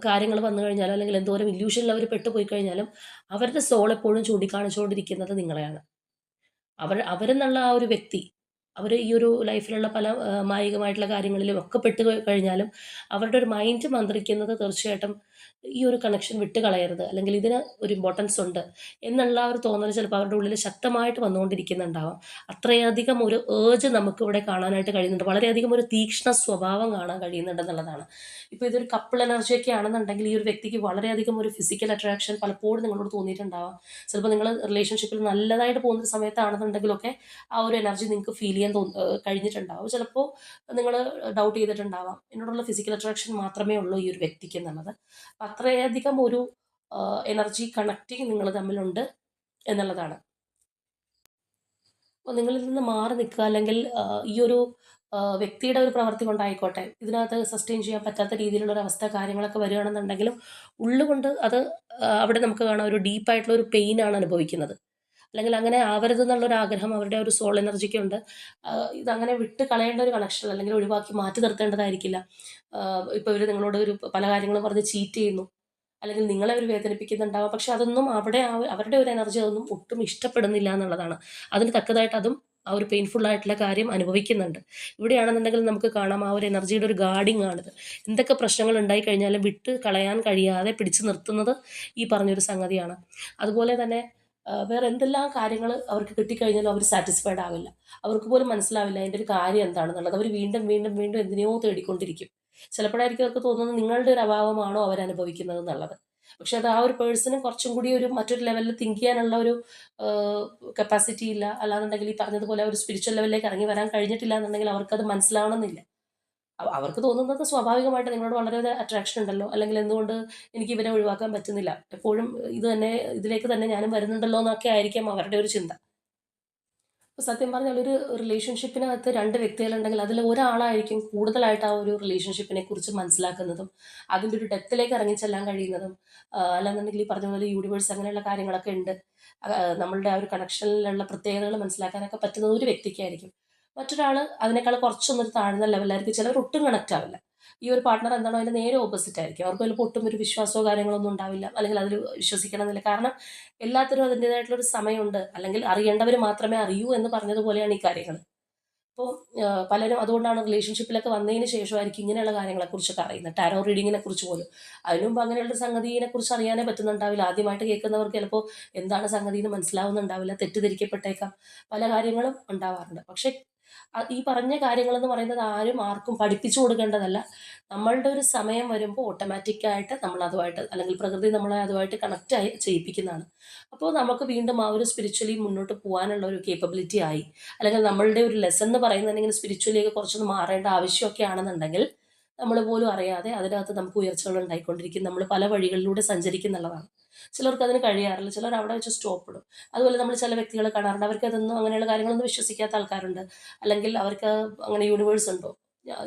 S1: കാര്യങ്ങൾ വന്നു കഴിഞ്ഞാലും, അല്ലെങ്കിൽ എന്തോരം ഇല്യൂഷനിൽ അവർ പെട്ടുപോയി കഴിഞ്ഞാലും അവരുടെ സോൾ എപ്പോഴും ചൂണ്ടിക്കാണിച്ചുകൊണ്ടിരിക്കുന്നത് നിങ്ങളെയാണ്. അവരെന്നുള്ള ആ ഒരു വ്യക്തി, അവർ ഈ ഒരു ലൈഫിലുള്ള പല മായികമായിട്ടുള്ള കാര്യങ്ങളിലും ഒക്കെ കഴിഞ്ഞാലും അവരുടെ ഒരു മൈൻഡ് മന്ത്രിക്കുന്നത് തീർച്ചയായിട്ടും ഈ ഒരു കണക്ഷൻ വിട്ട് കളയരുത്, അല്ലെങ്കിൽ ഇതിന് ഒരു ഇമ്പോർട്ടൻസ് ഉണ്ട് എന്നുള്ള ആ ഒരു തോന്നൽ ചിലപ്പോൾ അവരുടെ ഉള്ളിൽ ശക്തമായിട്ട് വന്നുകൊണ്ടിരിക്കുന്നുണ്ടാവാം. അത്രയധികം ഒരു ഏർജ് നമുക്കിവിടെ കാണാനായിട്ട് കഴിയുന്നുണ്ട്, വളരെയധികം ഒരു തീക്ഷ്ണ സ്വഭാവം കാണാൻ കഴിയുന്നുണ്ടെന്നുള്ളതാണ്. ഇപ്പോൾ ഇതൊരു കപ്പിൾ എനർജിയൊക്കെ ആണെന്നുണ്ടെങ്കിൽ ഈ ഒരു വ്യക്തിക്ക് വളരെയധികം ഒരു ഫിസിക്കൽ അട്രാക്ഷൻ പലപ്പോഴും നിങ്ങളോട് തോന്നിയിട്ടുണ്ടാവാം. ചിലപ്പോൾ നിങ്ങൾ റിലേഷൻഷിപ്പിൽ നല്ലതായിട്ട് പോകുന്ന സമയത്താണെന്നുണ്ടെങ്കിലൊക്കെ ആ ഒരു എനർജി നിങ്ങൾക്ക് ഫീൽ ചെയ്യാൻ കഴിഞ്ഞിട്ടുണ്ടാവും. ചിലപ്പോൾ നിങ്ങൾ ഡൗട്ട് ചെയ്തിട്ടുണ്ടാവാം എന്നോടുള്ള ഫിസിക്കൽ അട്രാക്ഷൻ മാത്രമേ ഉള്ളൂ ഈ ഒരു വ്യക്തിക്ക് എന്നുള്ളത്. അപ്പം അത്രയധികം ഒരു എനർജി കണക്റ്റിങ് നിങ്ങൾ തമ്മിലുണ്ട് എന്നുള്ളതാണ്. അപ്പോൾ നിങ്ങളിൽ നിന്ന് മാറി നിൽക്കുക, അല്ലെങ്കിൽ ഈ ഒരു വ്യക്തിയുടെ ഒരു പ്രവൃത്തി കൊണ്ടായിക്കോട്ടെ ഇതിനകത്ത് സസ്റ്റെയിൻ ചെയ്യാൻ പറ്റാത്ത രീതിയിലുള്ള ഒരു അവസ്ഥ കാര്യങ്ങളൊക്കെ വരികയാണെന്നുണ്ടെങ്കിലും ഉള്ളുകൊണ്ട് അത് അവിടെ നമുക്ക് കാണാം ഒരു ഡീപ്പായിട്ടുള്ള ഒരു പെയിനാണ് അനുഭവിക്കുന്നത്, അല്ലെങ്കിൽ അങ്ങനെ ആവരുതെന്നുള്ളൊരു ആഗ്രഹം അവരുടെ ഒരു സോൾ എനർജിക്കുണ്ട്. ഇതങ്ങനെ വിട്ട് കളയേണ്ട ഒരു കണക്ഷൻ, അല്ലെങ്കിൽ ഒഴിവാക്കി മാറ്റി നിർത്തേണ്ടതായിരിക്കില്ല. ഇപ്പോൾ ഇവർ നിങ്ങളോട് ഒരു പല കാര്യങ്ങളും പറഞ്ഞ് ചീറ്റ് ചെയ്യുന്നു, അല്ലെങ്കിൽ നിങ്ങളെ അവർ വേദനിപ്പിക്കുന്നുണ്ടാവാം. പക്ഷെ അതൊന്നും അവിടെ അവരുടെ ഒരു എനർജി അതൊന്നും ഒട്ടും ഇഷ്ടപ്പെടുന്നില്ല എന്നുള്ളതാണ്. അതിന് തക്കതായിട്ട് അതും ആ ഒരു പെയിൻഫുൾ ആയിട്ടുള്ള കാര്യം അനുഭവിക്കുന്നുണ്ട്. ഇവിടെയാണെന്നുണ്ടെങ്കിൽ നമുക്ക് കാണാം ആ ഒരു എനർജിയുടെ ഒരു ഗാർഡിങ് ആണിത്. എന്തൊക്കെ പ്രശ്നങ്ങൾ ഉണ്ടായി കഴിഞ്ഞാലും വിട്ട് കളയാൻ കഴിയാതെ പിടിച്ചു നിർത്തുന്നത് ഈ പറഞ്ഞൊരു സംഗതിയാണ്. അതുപോലെ തന്നെ വേറെ എന്തെല്ലാം കാര്യങ്ങൾ അവർക്ക് കിട്ടിക്കഴിഞ്ഞാലും അവർ സാറ്റിസ്ഫൈഡ് ആവില്ല. അവർക്ക് പോലും മനസ്സിലാവില്ല അതിൻ്റെ ഒരു കാര്യം എന്താണെന്നുള്ളത്. അവർ വീണ്ടും വീണ്ടും വീണ്ടും എന്തിനെയോ തേടിക്കൊണ്ടിരിക്കും. ചിലപ്പോഴായിരിക്കും അവർക്ക് തോന്നുന്നത് നിങ്ങളുടെ ഒരു അഭാവമാണോ അവരനുഭവിക്കുന്നത് എന്നുള്ളത്. പക്ഷെ അത് ആ ഒരു പേഴ്സണ് കുറച്ചും കൂടി ഒരു മറ്റൊരു ലെവലിൽ തിങ്ക് ചെയ്യാനുള്ള ഒരു കപ്പാസിറ്റി ഇല്ല. അല്ലാന്നുണ്ടെങ്കിൽ ഈ പറഞ്ഞതുപോലെ ഒരു സ്പിരിച്വൽ ലെവലിലേക്ക് ഇറങ്ങി വരാൻ കഴിഞ്ഞിട്ടില്ല എന്നുണ്ടെങ്കിൽ അവർക്കത് മനസ്സിലാവണമെന്നില്ല. അവർക്ക് തോന്നുന്നത് സ്വാഭാവികമായിട്ട് നിങ്ങളോട് വളരെ അട്രാക്ഷൻ ഉണ്ടല്ലോ, അല്ലെങ്കിൽ എന്തുകൊണ്ട് എനിക്ക് ഇവരെ ഒഴിവാക്കാൻ പറ്റുന്നില്ല, എപ്പോഴും ഇത് തന്നെ ഇതിലേക്ക് തന്നെ ഞാനും വരുന്നുണ്ടല്ലോ എന്നൊക്കെ ആയിരിക്കാം അവരുടെ ഒരു ചിന്ത. സത്യം പറഞ്ഞാൽ ഒരു റിലേഷൻഷിപ്പിനകത്ത് 2 വ്യക്തികളുണ്ടെങ്കിൽ അതിൽ ഒരാളായിരിക്കും കൂടുതലായിട്ട് ആ ഒരു റിലേഷൻഷിപ്പിനെ കുറിച്ച് മനസ്സിലാക്കുന്നതും, അതിൻ്റെ ഒരു ഡെപ്തിലേക്ക് ഇറങ്ങിച്ചെല്ലാൻ കഴിയുന്നതും. അല്ലാന്നുണ്ടെങ്കിൽ ഈ പറഞ്ഞ പോലെ യൂണിവേഴ്സ് അങ്ങനെയുള്ള കാര്യങ്ങളൊക്കെ ഉണ്ട്. നമ്മളുടെ ആ ഒരു കണക്ഷനിലുള്ള പ്രത്യേകതകൾ മനസ്സിലാക്കാനൊക്കെ പറ്റുന്നത് ഒരു വ്യക്തിക്കായിരിക്കും. മറ്റൊരാൾ അതിനേക്കാൾ കുറച്ചൊന്നൊരു താഴ്ന്ന ലെവലായിരിക്കും. ചിലർ ഒട്ടും കണക്റ്റ് ആവില്ല. ഈ ഒരു പാർട്ണർ എന്താണോ അതിൻ്റെ നേരെ ഓപ്പോസിറ്റ് ആയിരിക്കും. അവർക്ക് ചിലപ്പോൾ ഒട്ടും ഒരു വിശ്വാസമോ കാര്യങ്ങളൊന്നും ഉണ്ടാവില്ല. അല്ലെങ്കിൽ അതിൽ വിശ്വസിക്കണമെന്നില്ല. കാരണം എല്ലാത്തിനും അതിൻ്റേതായിട്ടുള്ളൊരു സമയമുണ്ട്. അല്ലെങ്കിൽ അറിയേണ്ടവർ മാത്രമേ അറിയൂ എന്ന് പറഞ്ഞതുപോലെയാണ് ഈ കാര്യങ്ങൾ. അപ്പോൾ പലരും അതുകൊണ്ടാണ് റിലേഷൻഷിപ്പിലൊക്കെ വന്നതിന് ശേഷമായിരിക്കും ഇങ്ങനെയുള്ള കാര്യങ്ങളെക്കുറിച്ചൊക്കെ അറിയുന്നത്. ടാരോ റീഡിങ്ങിനെ കുറിച്ച് പോലും. അതിനു മുമ്പ് അങ്ങനെയുള്ള സംഗതിയെ കുറിച്ച് അറിയാനേ പറ്റുന്നുണ്ടാവില്ല. ആദ്യമായിട്ട് കേൾക്കുന്നവർക്ക് ചിലപ്പോൾ എന്താണ് സംഗതി എന്ന് മനസ്സിലാവുന്നുണ്ടാവില്ല. തെറ്റിദ്ധരിക്കപ്പെട്ടേക്കാം. പല കാര്യങ്ങളും ഉണ്ടാവാറുണ്ട്. പക്ഷേ ഈ പറഞ്ഞ കാര്യങ്ങളെന്ന് പറയുന്നത് ആരും ആർക്കും പഠിപ്പിച്ചു കൊടുക്കേണ്ടതല്ല. നമ്മളുടെ ഒരു സമയം വരുമ്പോൾ ഓട്ടോമാറ്റിക്കായിട്ട് നമ്മൾ അതുമായിട്ട് അല്ലെങ്കിൽ പ്രകൃതി നമ്മളെ അതുമായിട്ട് കണക്റ്റ് ആയി ചെയ്യിപ്പിക്കുന്നതാണ്. അപ്പോൾ നമുക്ക് വീണ്ടും ആ ഒരു സ്പിരിച്വലി മുന്നോട്ട് പോകാനുള്ള ഒരു കേപ്പബിലിറ്റി ആയി. അല്ലെങ്കിൽ നമ്മളുടെ ഒരു ലെസൺ എന്ന് പറയുന്നുണ്ടെങ്കിൽ സ്പിരിച്വലിയൊക്കെ കുറച്ചൊന്ന് മാറേണ്ട ആവശ്യമൊക്കെ ആണെന്നുണ്ടെങ്കിൽ നമ്മൾ പോലും അറിയാതെ അതിനകത്ത് നമുക്ക് ഉയർച്ചകൾ ഉണ്ടായിക്കൊണ്ടിരിക്കും. നമ്മൾ പല വഴികളിലൂടെ സഞ്ചരിക്കുന്നുള്ളതാണ്. ചിലർക്ക് അതിന് കഴിയാറില്ല. ചിലർ അവിടെ വെച്ച് സ്റ്റോപ്പ് ഇടും. അതുപോലെ നമ്മൾ ചില വ്യക്തികളെ കാണാറുണ്ട്. അവർക്ക് അതൊന്നും അങ്ങനെയുള്ള കാര്യങ്ങളൊന്നും വിശ്വസിക്കാത്ത ആൾക്കാരുണ്ട്. അല്ലെങ്കിൽ അവർക്ക് അങ്ങനെ യൂണിവേഴ്സ് ഉണ്ടോ?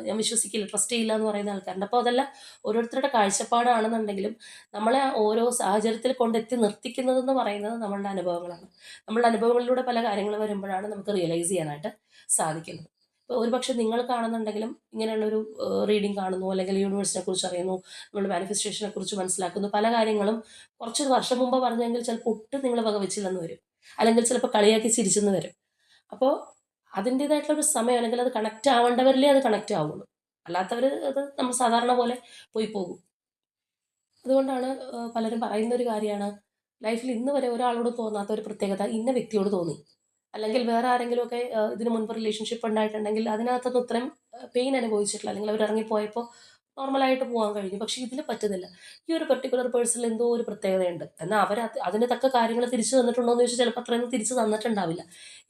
S1: ഞാൻ വിശ്വസിക്കില്ല, ട്രസ്റ്റ് ചെയ്യില്ല എന്ന് പറയുന്ന ആൾക്കാരുണ്ട്. അപ്പോൾ അതെല്ലാം ഓരോരുത്തരുടെ കാഴ്ചപ്പാടാണെന്നുണ്ടെങ്കിലും നമ്മളെ ഓരോ സാഹചര്യത്തിൽ കൊണ്ടെത്തി നിർത്തിക്കുന്നതെന്ന് പറയുന്നത് നമ്മളുടെ അനുഭവങ്ങളാണ്. നമ്മളുടെ അനുഭവങ്ങളിലൂടെ പല കാര്യങ്ങൾ വരുമ്പോഴാണ് നമുക്ക് റിയലൈസ് ചെയ്യാനായിട്ട് സാധിക്കുന്നത്. ഇപ്പോൾ ഒരുപക്ഷെ നിങ്ങൾ കാണുന്നുണ്ടെങ്കിലും ഇങ്ങനെയുള്ളൊരു റീഡിംഗ് കാണുന്നു, അല്ലെങ്കിൽ യൂണിവേഴ്സിനെ കുറിച്ച് അറിയുന്നു, നമ്മുടെ മാനിഫെസ്റ്റേഷനെ കുറിച്ച് മനസ്സിലാക്കുന്നു. പല കാര്യങ്ങളും കുറച്ച് വർഷം മുമ്പ് പറഞ്ഞെങ്കിൽ ചിലപ്പോൾ ഒട്ടും നിങ്ങൾ വകവെച്ചില്ലെന്ന് വരും. അല്ലെങ്കിൽ ചിലപ്പോൾ കളിയാക്കി ചിരിച്ചെന്ന് വരും. അപ്പോൾ അതിൻ്റേതായിട്ടുള്ളൊരു സമയം, അല്ലെങ്കിൽ അത് കണക്റ്റ് ആവേണ്ടവരിലേ അത് കണക്റ്റ് ആവുള്ളൂ. അല്ലാത്തവർ അത് നമ്മൾ സാധാരണ പോലെ പോയി പോകും. അതുകൊണ്ടാണ് പലരും പറയുന്നൊരു കാര്യമാണ്, ലൈഫിൽ ഇന്ന് വരെ ഒരാളോടും തോന്നാത്ത ഒരു പ്രത്യേകത ഇന്ന വ്യക്തിയോട് തോന്നി. അല്ലെങ്കിൽ വേറെ ആരെങ്കിലുമൊക്കെ ഇതിന് മുൻപ് റിലേഷൻഷിപ്പ് ഉണ്ടായിട്ടുണ്ടെങ്കിൽ അതിനകത്തൊന്നും ഇത്രയും പെയിൻ അനുഭവിച്ചിട്ടില്ല. അല്ലെങ്കിൽ അവർ ഇറങ്ങിപ്പോയപ്പോൾ നോർമലായിട്ട് പോകാൻ കഴിഞ്ഞു. പക്ഷേ ഇതിൽ പറ്റുന്നില്ല. ഈ ഒരു പെർട്ടിക്കുലർ പേഴ്സണിൽ എന്തോ ഒരു പ്രത്യേകതയുണ്ട്. എന്നാൽ അവർ അതിന് തക്ക കാര്യങ്ങൾ തിരിച്ചു തന്നിട്ടുണ്ടോ എന്ന് ചോദിച്ചാൽ ചിലപ്പോൾ അത്രയൊന്നും തിരിച്ചു തന്നിട്ടുണ്ടാവില്ല.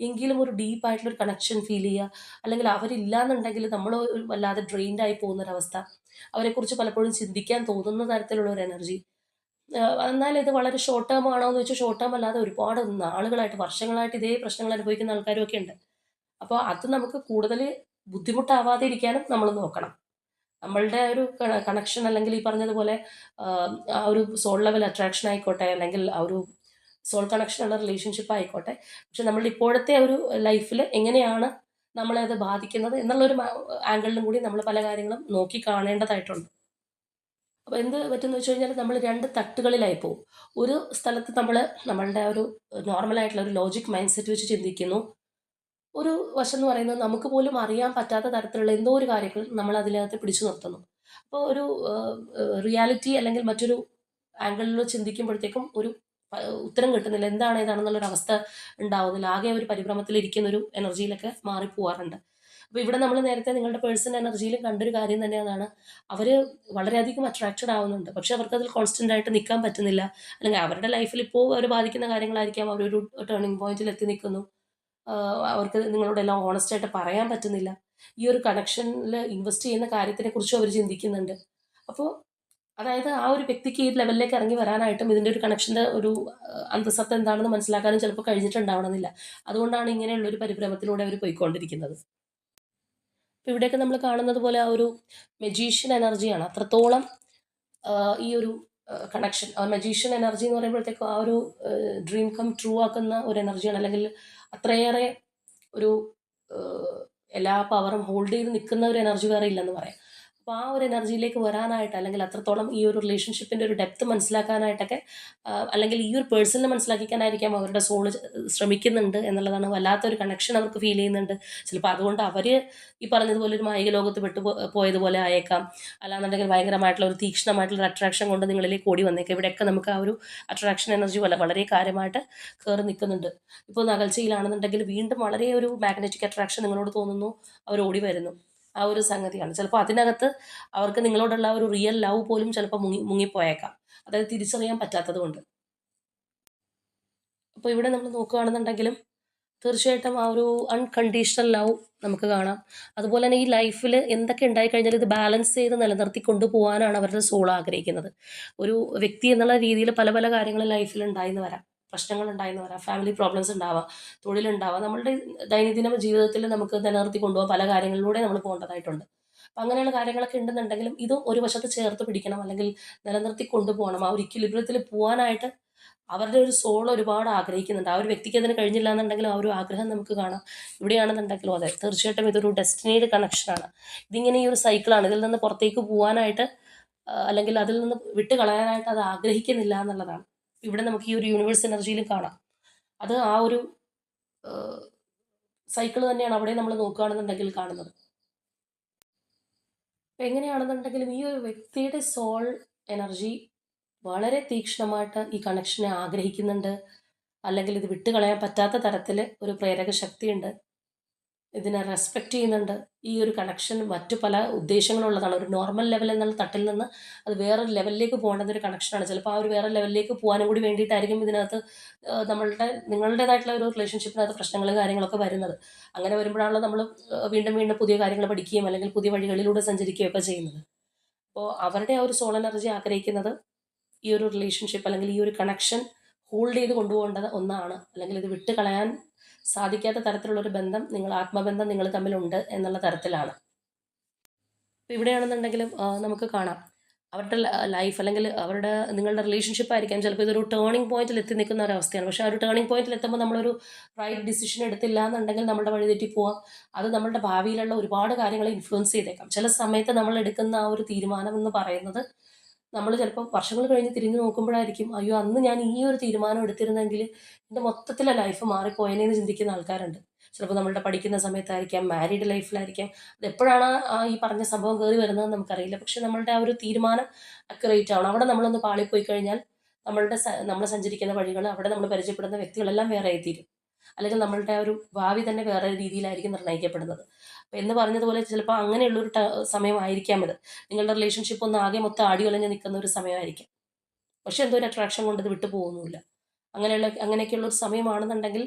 S1: എങ്കിലും ഒരു ഡീപ്പായിട്ടുള്ളൊരു കണക്ഷൻ ഫീൽ ചെയ്യുക, അല്ലെങ്കിൽ അവരില്ലാന്നുണ്ടെങ്കിൽ നമ്മൾ ഒരു വല്ലാതെ ഡ്രെയിൻഡ് ആയി പോകുന്നൊരവസ്ഥ, അവരെക്കുറിച്ച് പലപ്പോഴും ചിന്തിക്കാൻ തോന്നുന്ന തരത്തിലുള്ള ഒരു എനർജി. എന്നാൽ ഇത് വളരെ ഷോർട്ട് ടേം ആണോ എന്ന് ചോദിച്ചാൽ ഷോർട്ട് ടേം അല്ലാതെ ഒരുപാട് നാളുകളായിട്ട് വർഷങ്ങളായിട്ട് ഇതേ പ്രശ്നങ്ങൾ അനുഭവിക്കുന്ന ആൾക്കാരും ഒക്കെ ഉണ്ട്. അപ്പോൾ അത് നമുക്ക് കൂടുതൽ ബുദ്ധിമുട്ടാവാതെ ഇരിക്കാനും നമ്മൾ നോക്കണം. നമ്മളുടെ ഒരു കണക്ഷൻ, അല്ലെങ്കിൽ ഈ പറഞ്ഞതുപോലെ ആ ഒരു സോൾ ലെവൽ അട്രാക്ഷൻ ആയിക്കോട്ടെ, അല്ലെങ്കിൽ ആ ഒരു സോൾ കണക്ഷൻ ഉള്ള റിലേഷൻഷിപ്പ് ആയിക്കോട്ടെ, പക്ഷെ നമ്മളുടെ ഇപ്പോഴത്തെ ഒരു ലൈഫിൽ എങ്ങനെയാണ് നമ്മളെ അത് ബാധിക്കുന്നത് എന്നുള്ളൊരു ആംഗിളിലും കൂടി നമ്മൾ പല കാര്യങ്ങളും നോക്കി കാണേണ്ടതായിട്ടുണ്ട്. അപ്പോൾ എന്ത് പറ്റുമെന്ന് വെച്ച് കഴിഞ്ഞാൽ നമ്മൾ 2 തട്ടുകളിലായി പോകും. ഒരു സ്ഥലത്ത് നമ്മളുടെ ഒരു നോർമലായിട്ടുള്ള ഒരു ലോജിക് മൈൻഡ് സെറ്റ് വെച്ച് ചിന്തിക്കുന്നു. ഒരു വശം എന്ന് പറയുന്നത് നമുക്ക് പോലും അറിയാൻ പറ്റാത്ത തരത്തിലുള്ള എന്തോ ഒരു കാര്യങ്ങൾ നമ്മൾ അതിനകത്ത് പിടിച്ചു നിർത്തുന്നു. അപ്പോൾ ഒരു റിയാലിറ്റി അല്ലെങ്കിൽ മറ്റൊരു ആംഗിളിൽ ചിന്തിക്കുമ്പോഴത്തേക്കും ഒരു ഉത്തരം കിട്ടുന്നില്ല. എന്താണ് ഏതാണെന്നുള്ളൊരു അവസ്ഥ ഉണ്ടാവുന്നില്ല. ആകെ ഒരു പരിഭ്രമത്തിലിരിക്കുന്ന ഒരു എനർജിയിലൊക്കെ മാറിപ്പോവാറുണ്ട്. അപ്പോൾ ഇവിടെ നമ്മൾ നേരത്തെ നിങ്ങളുടെ പേഴ്സണൽ എനർജിയിലും കണ്ടൊരു കാര്യം തന്നെ അതാണ്. അവർ വളരെയധികം അട്രാക്റ്റഡ് ആവുന്നുണ്ട്. പക്ഷെ അവർക്കതിൽ കോൺസ്റ്റന്റ് ആയിട്ട് നിൽക്കാൻ പറ്റുന്നില്ല. അല്ലെങ്കിൽ അവരുടെ ലൈഫിൽ ഇപ്പോൾ അവരെ ബാധിക്കുന്ന കാര്യങ്ങളായിരിക്കാം. അവരൊരു ടേണിംഗ് പോയിന്റിൽ എത്തി നിൽക്കുന്നു. അവർക്ക് നിങ്ങളോട് എല്ലാം ഹോണസ്റ്റ് ആയിട്ട് പറയാൻ പറ്റുന്നില്ല. ഈ ഒരു കണക്ഷനിൽ ഇൻവെസ്റ്റ് ചെയ്യുന്ന കാര്യത്തിനെക്കുറിച്ചും അവർ ചിന്തിക്കുന്നുണ്ട്. അപ്പോൾ അതായത് ആ ഒരു വ്യക്തിക്ക് ഈ ലെവലിലേക്ക് ഇറങ്ങി വരാനായിട്ടും ഇതിൻ്റെ ഒരു കണക്ഷൻ്റെ ഒരു അന്തഃസത്ത എന്താണെന്ന് മനസ്സിലാക്കാനും ചിലപ്പോൾ കഴിഞ്ഞിട്ടുണ്ടാവണമെന്നില്ല. അതുകൊണ്ടാണ് ഇങ്ങനെയുള്ള ഒരു പരിഭ്രമത്തിലൂടെ അവർ പോയിക്കൊണ്ടിരിക്കുന്നത്. അപ്പോൾ ഇവിടെയൊക്കെ നമ്മൾ കാണുന്നത് പോലെ ആ ഒരു മെജീഷ്യൻ എനർജിയാണ് അത്രത്തോളം ഈ ഒരു കണക്ഷൻ. ആ മെജീഷ്യൻ എനർജി എന്ന് പറയുമ്പോഴത്തേക്കും ആ ഒരു ഡ്രീം കം ട്രൂ ആക്കുന്ന ഒരു എനർജിയാണ്. അല്ലെങ്കിൽ അത്രയേറെ ഒരു എല്ലാ പവറും ഹോൾഡ് ചെയ്ത് നിൽക്കുന്ന ഒരു എനർജി വേറെ ഇല്ലെന്ന് പറയാം. അപ്പോൾ ആ ഒരു എനർജിയിലേക്ക് വരാനായിട്ട്, അല്ലെങ്കിൽ അത്രത്തോളം ഈ ഒരു റിലേഷൻഷിപ്പിൻ്റെ ഒരു ഡെപ്ത് മനസ്സിലാക്കാനായിട്ടൊക്കെ, അല്ലെങ്കിൽ ഈ ഒരു പേഴ്സണിനെ മനസ്സിലാക്കിക്കാനായിരിക്കാം അവരുടെ സോള് ശ്രമിക്കുന്നുണ്ട് എന്നുള്ളതാണ്. വല്ലാത്തൊരു കണക്ഷൻ അവർക്ക് ഫീൽ ചെയ്യുന്നുണ്ട്. ചിലപ്പോൾ അതുകൊണ്ട് അവർ ഈ പറഞ്ഞതുപോലെ ഒരു മായിക ലോകത്ത് പോയതുപോലെ ആയേക്കാം. അല്ലാന്നുണ്ടെങ്കിൽ ഭയങ്കരമായിട്ടുള്ള ഒരു തീക്ഷ്ണമായിട്ടുള്ള ഒരു അട്രാക്ഷൻ കൊണ്ട് നിങ്ങളിലേക്ക് ഓടി വന്നേക്കാം. ഇവിടെയൊക്കെ നമുക്ക് ആ ഒരു അട്രാക്ഷൻ എനർജി വളരെ കാര്യമായിട്ട് കയറി നിൽക്കുന്നുണ്ട്. ഇപ്പോൾ ഒന്ന് അകൽച്ചയിലാണെന്നുണ്ടെങ്കിൽ വീണ്ടും വളരെ ഒരു മാഗ്നറ്റിക് അട്രാക്ഷൻ നിങ്ങളോട് തോന്നുന്നു, അവർ ഓടി വരുന്നു. ആ ഒരു സംഗതിയാണ്. ചിലപ്പോൾ അതിനകത്ത് അവർക്ക് നിങ്ങളോടുള്ള ഒരു റിയൽ ലവ് പോലും ചിലപ്പോൾ മുങ്ങിപ്പോയേക്കാം. അതായത് തിരിച്ചറിയാൻ പറ്റാത്തത് കൊണ്ട്. അപ്പോൾ ഇവിടെ നമ്മൾ നോക്കുകയാണെന്നുണ്ടെങ്കിലും തീർച്ചയായിട്ടും ആ ഒരു അൺകണ്ടീഷണൽ ലവ് നമുക്ക് കാണാം. അതുപോലെ തന്നെ ഈ ലൈഫിൽ എന്തൊക്കെ ഉണ്ടായിക്കഴിഞ്ഞാൽ ഇത് ബാലൻസ് ചെയ്ത് നിലനിർത്തി കൊണ്ടുപോകാനാണ് അവരുടെ സോൾ ആഗ്രഹിക്കുന്നത്. ഒരു വ്യക്തി എന്നുള്ള രീതിയിൽ പല പല കാര്യങ്ങൾ ലൈഫിൽ ഉണ്ടായിന്ന് വരാം. പ്രശ്നങ്ങൾ ഉണ്ടായെന്ന് വരാം, ഫാമിലി പ്രോബ്ലംസ് ഉണ്ടാവാം, തൊഴിലുണ്ടാവാം, നമ്മളുടെ ദൈനംദിന ജീവിതത്തിൽ നമുക്ക് നിലനിർത്തി കൊണ്ടുപോകാൻ പല കാര്യങ്ങളിലൂടെ നമ്മൾ പോകേണ്ടതായിട്ടുണ്ട്. അപ്പം അങ്ങനെയുള്ള കാര്യങ്ങളൊക്കെ ഉണ്ടെന്നുണ്ടെങ്കിലും ഇതും ഒരു വശത്ത് ചേർത്ത് പിടിക്കണം, അല്ലെങ്കിൽ നിലനിർത്തി കൊണ്ടുപോകണം. ആ ഒരു ഇക്വിലിബ്രിയത്തിൽ പോകാനായിട്ട് അവരുടെ ഒരു സോൾ ഒരുപാട് ആഗ്രഹിക്കുന്നുണ്ട്. ആ ഒരു വ്യക്തിക്ക് അതിന് കഴിഞ്ഞില്ല എന്നുണ്ടെങ്കിലും ആ ഒരു ആഗ്രഹം നമുക്ക് കാണാം. ഇവിടെയാണെന്നുണ്ടെങ്കിലും അതെ, തീർച്ചയായിട്ടും ഇതൊരു ഡെസ്റ്റിനീഡ് കണക്ഷനാണ്. ഇതിങ്ങനെ ഈ ഒരു സൈക്കിളാണ്. ഇതിൽ നിന്ന് പുറത്തേക്ക് പോകാനായിട്ട് അല്ലെങ്കിൽ അതിൽ നിന്ന് വിട്ട് കളയാനായിട്ട് അത് ആഗ്രഹിക്കുന്നില്ല എന്നുള്ളതാണ്. ഇവിടെ നമുക്ക് ഈ ഒരു യൂണിവേഴ്സ് എനർജിയിലും കാണാം. അത് ആ ഒരു സൈക്കിൾ തന്നെയാണ് അവിടെ നമ്മൾ നോക്കുകയാണെന്നുണ്ടെങ്കിൽ കാണുന്നത്. അപ്പം എങ്ങനെയാണെന്നുണ്ടെങ്കിലും ഈ ഒരു വ്യക്തിയുടെ സോൾ എനർജി വളരെ തീക്ഷ്ണമായിട്ട് ഈ കണക്ഷനെ ആഗ്രഹിക്കുന്നുണ്ട്, അല്ലെങ്കിൽ ഇത് വിട്ടുകളയാൻ പറ്റാത്ത തരത്തിൽ ഒരു പ്രേരക ശക്തിയുണ്ട്, ഇതിനെ റെസ്പെക്റ്റ് ചെയ്യുന്നുണ്ട്. ഈ ഒരു കണക്ഷൻ മറ്റു പല ഉദ്ദേശങ്ങളുള്ളതാണ്. ഒരു നോർമൽ ലെവൽ എന്നുള്ള തട്ടിൽ നിന്ന് അത് വേറൊരു ലെവലിലേക്ക് പോകേണ്ടുന്ന ഒരു കണക്ഷനാണ്. ചിലപ്പോൾ ആ ഒരു വേറെ ലെവലിലേക്ക് പോകാനും കൂടി വേണ്ടിയിട്ടായിരിക്കും ഇതിനകത്ത് നിങ്ങളുടേതായിട്ടുള്ള ഒരു റിലേഷൻഷിപ്പിനകത്ത് പ്രശ്നങ്ങളും കാര്യങ്ങളൊക്കെ വരുന്നത്. അങ്ങനെ വരുമ്പോഴാണല്ലോ നമ്മൾ വീണ്ടും വീണ്ടും പുതിയ കാര്യങ്ങൾ പഠിക്കുകയും അല്ലെങ്കിൽ പുതിയ വഴികളിലൂടെ സഞ്ചരിക്കുകയൊക്കെ ചെയ്യുന്നത്. അപ്പോൾ അവരുടെ ആ ഒരു സോൾ എനർജി ആഗ്രഹിക്കുന്നത് ഈ ഒരു റിലേഷൻഷിപ്പ് അല്ലെങ്കിൽ ഈ ഒരു കണക്ഷൻ ഹോൾഡ് ചെയ്ത് കൊണ്ടുപോകേണ്ടത് ഒന്നാണ്, അല്ലെങ്കിൽ ഇത് വിട്ട് കളയാൻ സാധിക്കാത്ത തരത്തിലുള്ളൊരു ബന്ധം, ആത്മബന്ധം നിങ്ങൾ തമ്മിലുണ്ട് എന്നുള്ള തരത്തിലാണ്. ഇപ്പോൾ ഇവിടെയാണെന്നുണ്ടെങ്കിലും നമുക്ക് കാണാം അവരുടെ ലൈഫ് അല്ലെങ്കിൽ നിങ്ങളുടെ റിലേഷൻഷിപ്പ് ആയിരിക്കാം ചിലപ്പോൾ ഇതൊരു ടേണിംഗ് പോയിന്റിൽ എത്തി നിൽക്കുന്ന ഒരവസ്ഥയാണ്. പക്ഷേ ആ ഒരു ടേണിംഗ് പോയിന്റിൽ എത്തുമ്പോൾ നമ്മളൊരു റൈറ്റ് ഡിസിഷൻ എടുത്തില്ല എന്നുണ്ടെങ്കിൽ നമ്മുടെ വഴി തെറ്റി പോവാം. അത് നമ്മളുടെ ഭാവിയിലുള്ള ഒരുപാട് കാര്യങ്ങളെ ഇൻഫ്ലുവൻസ് ചെയ്തേക്കാം. ചില സമയത്ത് നമ്മൾ എടുക്കുന്ന ആ ഒരു തീരുമാനം എന്ന് പറയുന്നത് നമ്മൾ ചിലപ്പോൾ വർഷങ്ങൾ കഴിഞ്ഞ് തിരിഞ്ഞു നോക്കുമ്പോഴായിരിക്കും, അയ്യോ അന്ന് ഞാൻ ഈ ഒരു തീരുമാനം എടുത്തിരുന്നെങ്കിൽ എൻ്റെ മൊത്തത്തിലെ ലൈഫ് മാറിപ്പോയതിനെന്ന് ചിന്തിക്കുന്ന ആൾക്കാരുണ്ട്. ചിലപ്പോൾ നമ്മളുടെ പഠിക്കുന്ന സമയത്തായിരിക്കാം, മാരീഡ് ലൈഫിലായിരിക്കാം. അതെപ്പോഴാണ് ഈ പറഞ്ഞ സംഭവം കയറി വരുന്നതെന്ന് നമുക്കറിയില്ല. പക്ഷെ നമ്മളുടെ ആ ഒരു തീരുമാനം അക്യുറേറ്റ് ആവണം. അവിടെ നമ്മളൊന്ന് പാളിപ്പോയി കഴിഞ്ഞാൽ നമ്മൾ സഞ്ചരിക്കുന്ന വഴികൾ, അവിടെ നമ്മൾ പരിചയപ്പെടുന്ന വ്യക്തികളെല്ലാം വേറെ ആയിത്തീരും. അല്ലെങ്കിൽ നമ്മളുടെ ആ ഒരു ഭാവി തന്നെ വേറെ രീതിയിലായിരിക്കും നിർണ്ണയിക്കപ്പെടുന്നത്. അപ്പോൾ എന്ന് പറഞ്ഞതുപോലെ ചിലപ്പോൾ അങ്ങനെയുള്ളൊരു സമയമായിരിക്കാം ഇത്. നിങ്ങളുടെ റിലേഷൻഷിപ്പ് ഒന്ന് ആകെ മൊത്തം ആടി ഉലഞ്ഞ് നിൽക്കുന്ന ഒരു സമയമായിരിക്കും. പക്ഷെ എന്തോ ഒരു അട്രാക്ഷൻ കൊണ്ട് ഇത് വിട്ടു പോകുന്നുമില്ല. അങ്ങനെയൊക്കെയുള്ള ഒരു സമയമാണെന്നുണ്ടെങ്കിൽ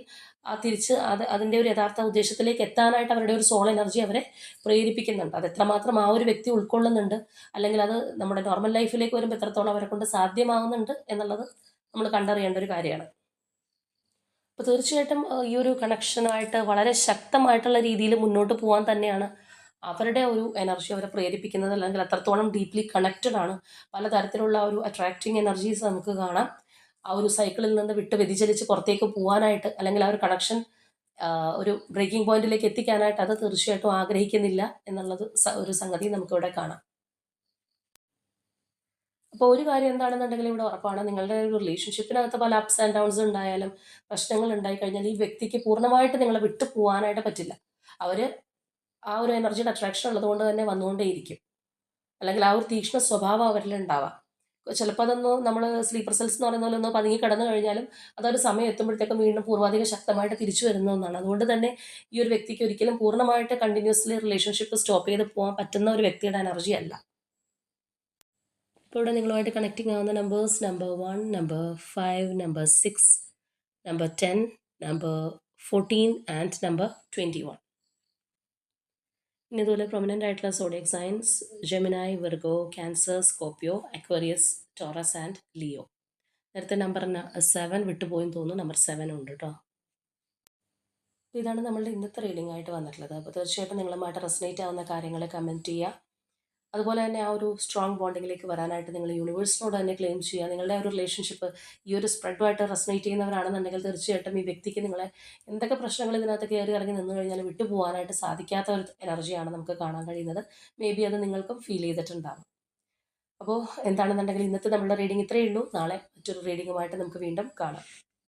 S1: തിരിച്ച് അതിൻ്റെ ഒരു യഥാർത്ഥ ഉദ്ദേശത്തിലേക്ക് എത്താനായിട്ട് അവരുടെ ഒരു സോൾ എനർജി അവരെ പ്രേരിപ്പിക്കുന്നുണ്ട്. അത് എത്രമാത്രം ആ ഒരു വ്യക്തി ഉൾക്കൊള്ളുന്നുണ്ട്, അല്ലെങ്കിൽ അത് നമ്മുടെ നോർമൽ ലൈഫിലേക്ക് വരുമ്പോൾ എത്രത്തോളം അവരെ കൊണ്ട് സാധ്യമാകുന്നുണ്ട് എന്നുള്ളത് നമ്മൾ കണ്ടറിയേണ്ട ഒരു കാര്യമാണ്. അപ്പോൾ തീർച്ചയായിട്ടും ഈ ഒരു കണക്ഷനായിട്ട് വളരെ ശക്തമായിട്ടുള്ള രീതിയിൽ മുന്നോട്ട് പോകാൻ തന്നെയാണ് അവരുടെ ഒരു എനർജി അവരെ പ്രേരിപ്പിക്കുന്നത്, അല്ലെങ്കിൽ അത്രത്തോളം ഡീപ്ലി കണക്റ്റഡ് ആണ്. പലതരത്തിലുള്ള ഒരു അട്രാക്റ്റിംഗ് എനർജീസ് നമുക്ക് കാണാം. ആ ഒരു സൈക്കിളിൽ നിന്ന് വിട്ട് വ്യതിചലിച്ച് പുറത്തേക്ക് പോകാനായിട്ട്, അല്ലെങ്കിൽ ആ ഒരു കണക്ഷൻ ഒരു ബ്രേക്കിംഗ് പോയിന്റിലേക്ക് എത്തിക്കാനായിട്ട് അത് തീർച്ചയായിട്ടും ആഗ്രഹിക്കുന്നില്ല എന്നുള്ളത് ഒരു സംഗതി നമുക്കിവിടെ കാണാം. അപ്പോൾ ഒരു കാര്യം എന്താണെന്നുണ്ടെങ്കിൽ ഇവിടെ ഉറപ്പാണ്, നിങ്ങളുടെ ഒരു റിലേഷൻഷിപ്പിനകത്ത് പല അപ്സ് ആൻഡ് ഡൗൺസ് ഉണ്ടായാലും, പ്രശ്നങ്ങൾ ഉണ്ടായി കഴിഞ്ഞാൽ ഈ വ്യക്തിക്ക് പൂർണ്ണമായിട്ട് നിങ്ങളെ വിട്ടു പോകാനായിട്ട് പറ്റില്ല. അവർ ആ ഒരു എനർജിയുടെ അട്രാക്ഷൻ ഉള്ളതുകൊണ്ട് തന്നെ വന്നുകൊണ്ടേയിരിക്കും, അല്ലെങ്കിൽ ആ ഒരു തീക്ഷ്ണ സ്വഭാവം അവരിൽ ഉണ്ടാവാം. ചിലപ്പോൾ അതൊന്ന് നമ്മൾ സ്ലീപ്പർ സെൽസ് എന്ന് പറയുന്ന പോലെ ഒന്ന് പതുങ്ങി കിടന്നു കഴിഞ്ഞാലും അതൊരു സമയം എത്തുമ്പോഴത്തേക്കും വീണ്ടും പൂർവാധികം ശക്തമായിട്ട് തിരിച്ചു വരുന്ന ഒന്നാണ്. അതുകൊണ്ട് തന്നെ ഈ ഒരു വ്യക്തിക്ക് ഒരിക്കലും പൂർണ്ണമായിട്ട് കണ്ടിന്യൂസ്ലി റിലേഷൻഷിപ്പ് സ്റ്റോപ്പ് ചെയ്ത് പോകാൻ പറ്റുന്ന ഒരു വ്യക്തിയുടെ എനർജി അല്ല. ഇപ്പോൾ ഇവിടെ നിങ്ങളുമായിട്ട് കണക്റ്റിംഗ് ആവുന്ന numbers number 1, number 5, number 6, number 10, number 14 and number 21. ഇനി ഇതുപോലെ പ്രൊമിനൻ്റ് ആയിട്ടുള്ള zodiac signs Gemini, Virgo, Cancer, Scorpio, Aquarius, Taurus and Leo. നേരത്തെ നമ്പർ 7 വിട്ടുപോയെന്ന് തോന്നുന്നു, നമ്പർ 7 ഉണ്ട് കേട്ടോ. ഇതാണ് നമ്മളുടെ ഇന്നത്തെ റീഡിംഗ് ആയിട്ട് വന്നിട്ടുള്ളത്. അപ്പോൾ തീർച്ചയായിട്ടും നിങ്ങളുമായിട്ട് റെസനേറ്റ് ആവുന്ന കാര്യങ്ങൾ കമൻറ്റ് ചെയ്യുക. അതുപോലെ തന്നെ ആ ഒരു സ്ട്രോങ് ബോണ്ടിങ്ങിലേക്ക് വരാനായിട്ട് നിങ്ങൾ യൂണിവേഴ്സിനോട് തന്നെ ക്ലെയിം ചെയ്യുക. നിങ്ങളുടെ ഒരു റിലേഷൻഷിപ്പ് ഈ ഒരു സ്പ്രെഡുമായിട്ട് റെസനേറ്റ് ചെയ്യുന്നവരാണെന്നുണ്ടെങ്കിൽ തീർച്ചയായിട്ടും ഈ വ്യക്തിക്ക് നിങ്ങളെ എന്തൊക്കെ പ്രശ്നങ്ങൾ ഇതിനകത്ത് കയറി ഇറങ്ങി നിന്ന് കഴിഞ്ഞാൽ വിട്ടു പോകാനായിട്ട് സാധിക്കാത്ത ഒരു എനർജിയാണ് നമുക്ക് കാണാൻ കഴിയുന്നത്. മേ ബി അത് നിങ്ങൾക്കും ഫീൽ ചെയ്തിട്ടുണ്ടാകും. അപ്പോൾ എന്താണെന്നുണ്ടെങ്കിൽ ഇന്നത്തെ നമ്മളുടെ റീഡിംഗ് ഇത്രയേ ഉള്ളൂ. നാളെ മറ്റൊരു റീഡിങ്ങുമായിട്ട് നമുക്ക് വീണ്ടും കാണാം.